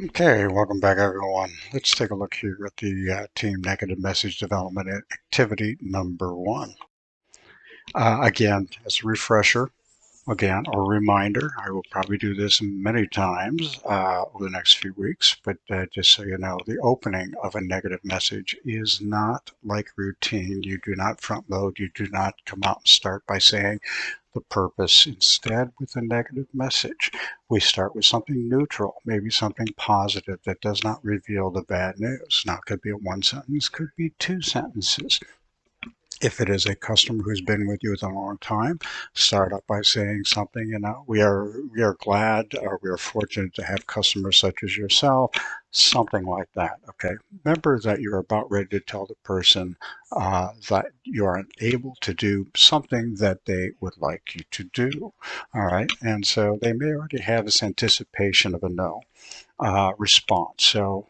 Okay, welcome back everyone. Let's take a look here at the team negative message development activity number one. Again, as a refresher, again, or reminder, I will probably do this many times over the next few weeks, but just so you know, the opening of a negative message is not like routine. You do not front load. You do not come out and start by saying the purpose. Instead, with a negative message, we start with something neutral, maybe something positive that does not reveal the bad news. Now, it could be a one sentence, could be two sentences. If it is a customer who's been with you a long time, start up by saying something, we are glad or we are fortunate to have customers such as yourself, something like that. Okay. Remember that you're about ready to tell the person that you are able to do something that they would like you to do. All right. And so they may already have this anticipation of a no response. So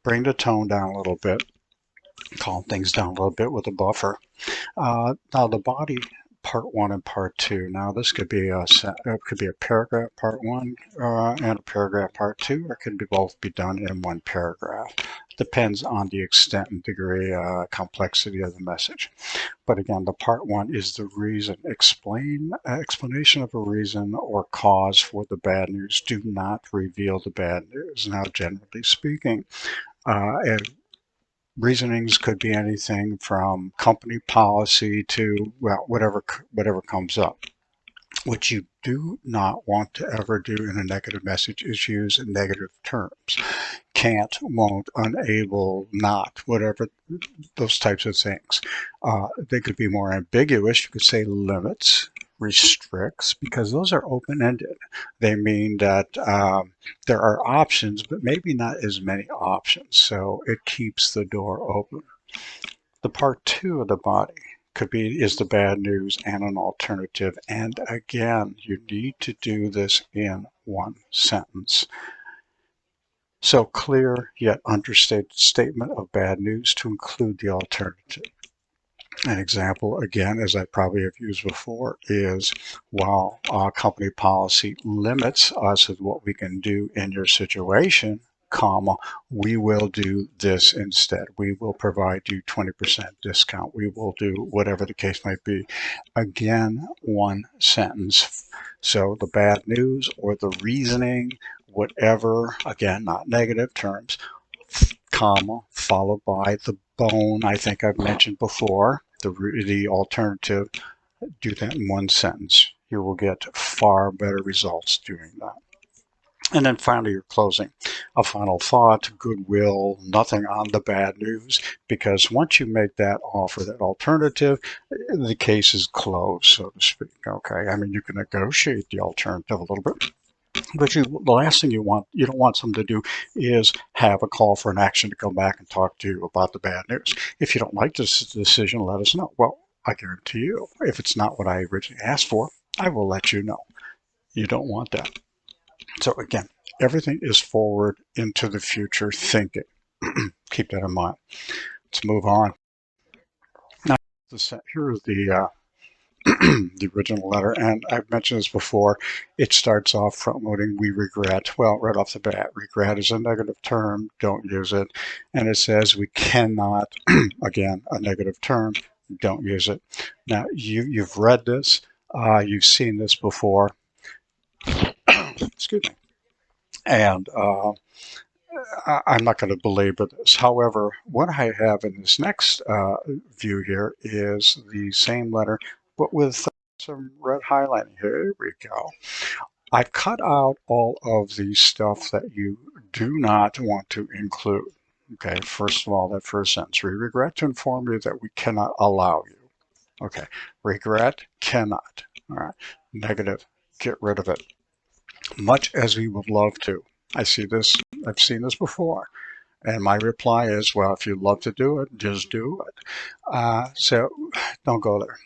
bring the tone down a little bit, calm things down a little bit with a buffer. Now the body, part one and part two. Now this could be a paragraph part one and a paragraph part two, or it could be both be done in one paragraph. Depends on the extent and degree complexity of the message. But again, the part one is the reason. Explanation of a reason or cause for the bad news. Do not reveal the bad news. Now, generally speaking, and reasonings could be anything from company policy to, well, whatever comes up. What you do not want to ever do in a negative message is use negative terms. Can't, won't, unable, not, whatever, those types of things. They could be more ambiguous. You could say limits, restricts, because those are open-ended. They mean that there are options, but maybe not as many options. So it keeps the door open. The part two of the body is the bad news and an alternative. And again, you need to do this in one sentence. So clear yet understated statement of bad news to include the alternative. An example, again, as I probably have used before, is while our company policy limits us of what we can do in your situation, comma, we will do this instead. We will provide you 20% discount. We will do whatever the case might be. Again, one sentence. So the bad news or the reasoning, whatever, again, not negative terms, comma, followed by the bone I think I've mentioned before, the alternative. Do that in one sentence. You will get far better results doing that. And then finally, your closing. A final thought, goodwill, nothing on the bad news, because once you make that offer, that alternative, the case is closed, so to speak. Okay, I mean, you can negotiate the alternative a little bit, but the last thing you don't want someone to do is have a call for an action to come back and talk to you about the bad news. If you don't like this decision, let us know. Well, I guarantee you, if it's not what I originally asked for, I will let you know. You don't want that. So again, everything is forward into the future thinking. Keep that in mind. Let's move on. Now, here is the original letter, and I've mentioned this before. It starts off front loading, we regret. Well, right off the bat, regret is a negative term, don't use it. And it says we cannot, again, a negative term, don't use it. Now, you've read this, you've seen this before. Excuse me. And I'm not going to belabor this. However, what I have in this next view here is the same letter, but with some red highlighting. Here we go. I've cut out all of the stuff that you do not want to include. Okay, first of all, that first sentence, we regret to inform you that we cannot allow you. Okay, regret, cannot. All right, negative, get rid of it. Much as we would love to. I've seen this before. And my reply is, well, if you love to do it, just do it. So don't go there.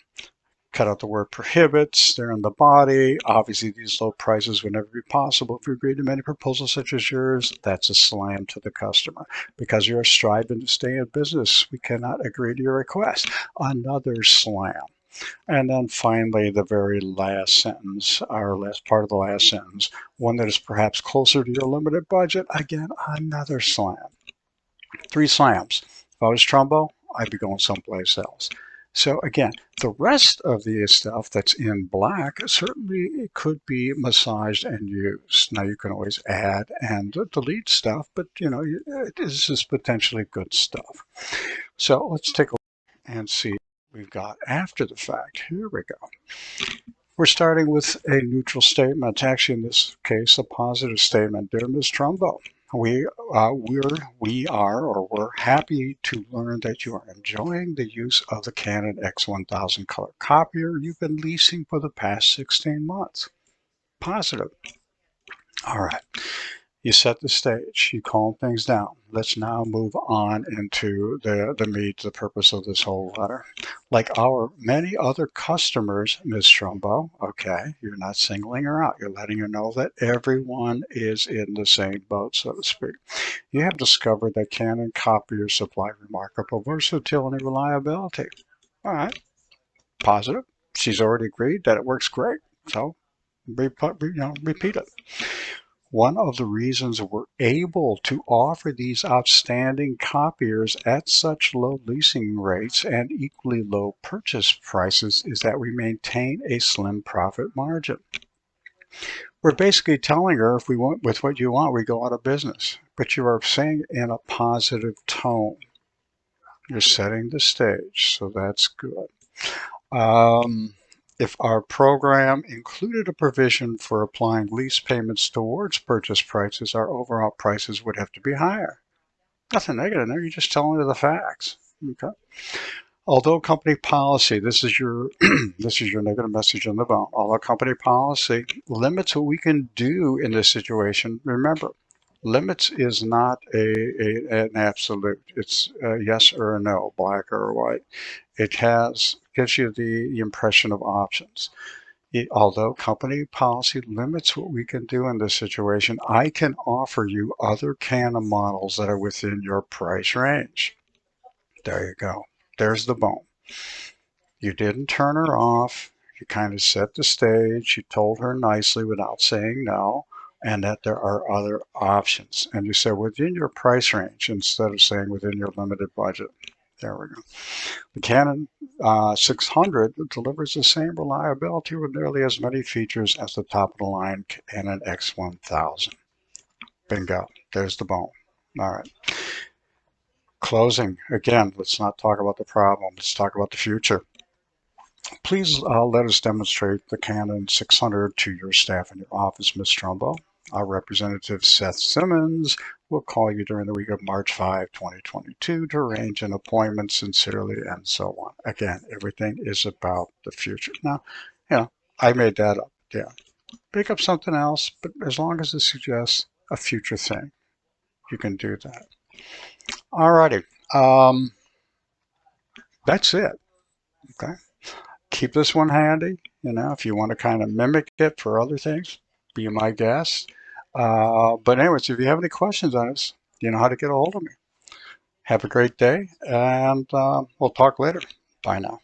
Cut out the word prohibits. They're in the body. Obviously, these low prices would never be possible if you agree to many proposals such as yours. That's a slam to the customer. Because you're striving to stay in business, we cannot agree to your request. Another slam. And then finally, the very last sentence, our last part of the last sentence, one that is perhaps closer to your limited budget. Again, another slam. 3 slams. If I was Trumbo, I'd be going someplace else. So again, the rest of the stuff that's in black, certainly it could be massaged and used. Now you can always add and delete stuff, but this is potentially good stuff. So let's take a look and see what we've got after the fact. Here we go. We're starting with a neutral statement. Actually, in this case, a positive statement. Dear Ms. Trumbo, we're happy to learn that you are enjoying the use of the Canon X1000 color copier you've been leasing for the past 16 months. Positive. All right. You set the stage, you calm things down. Let's now move on into the meat, the purpose of this whole letter. Like our many other customers, Ms. Trumbo, okay, you're not singling her out. You're letting her know that everyone is in the same boat, so to speak. You have discovered that Canon copiers supply remarkable versatility and reliability. All right, positive. She's already agreed that it works great, so repeat it. One of the reasons we're able to offer these outstanding copiers at such low leasing rates and equally low purchase prices is that we maintain a slim profit margin. We're basically telling her if we went with what you want, we go out of business. But you are saying it in a positive tone. You're setting the stage, so that's good. If our program included a provision for applying lease payments towards purchase prices, our overall prices would have to be higher. Nothing negative there, you're just telling her the facts. Okay. Although company policy, this is your this is your negative message on the bone. Although company policy limits what we can do in this situation, remember, limits is not an absolute. It's a yes or a no, black or white. It gives you the impression of options. Although company policy limits what we can do in this situation, I can offer you other Canon models that are within your price range. There you go. There's the bone. You didn't turn her off. You kind of set the stage. You told her nicely without saying no, and that there are other options. And you said within your price range instead of saying within your limited budget. There we go. The Canon 600 delivers the same reliability with nearly as many features as the top of the line Canon X1000. Bingo. There's the bone. All right. Closing. Again, let's not talk about the problem. Let's talk about the future. Please let us demonstrate the Canon 600 to your staff in your office, Ms. Trumbo. Our representative, Seth Simmons, will call you during the week of March 5, 2022 to arrange an appointment. Sincerely, and so on. Again, everything is about the future. Now, I made that up. Yeah. Pick up something else, but as long as it suggests a future thing, you can do that. All righty. That's it. Okay. Keep this one handy. If you want to kind of mimic it for other things, be my guest. But anyways, if you have any questions on this, you know how to get a hold of me. Have a great day, and we'll talk later. Bye now.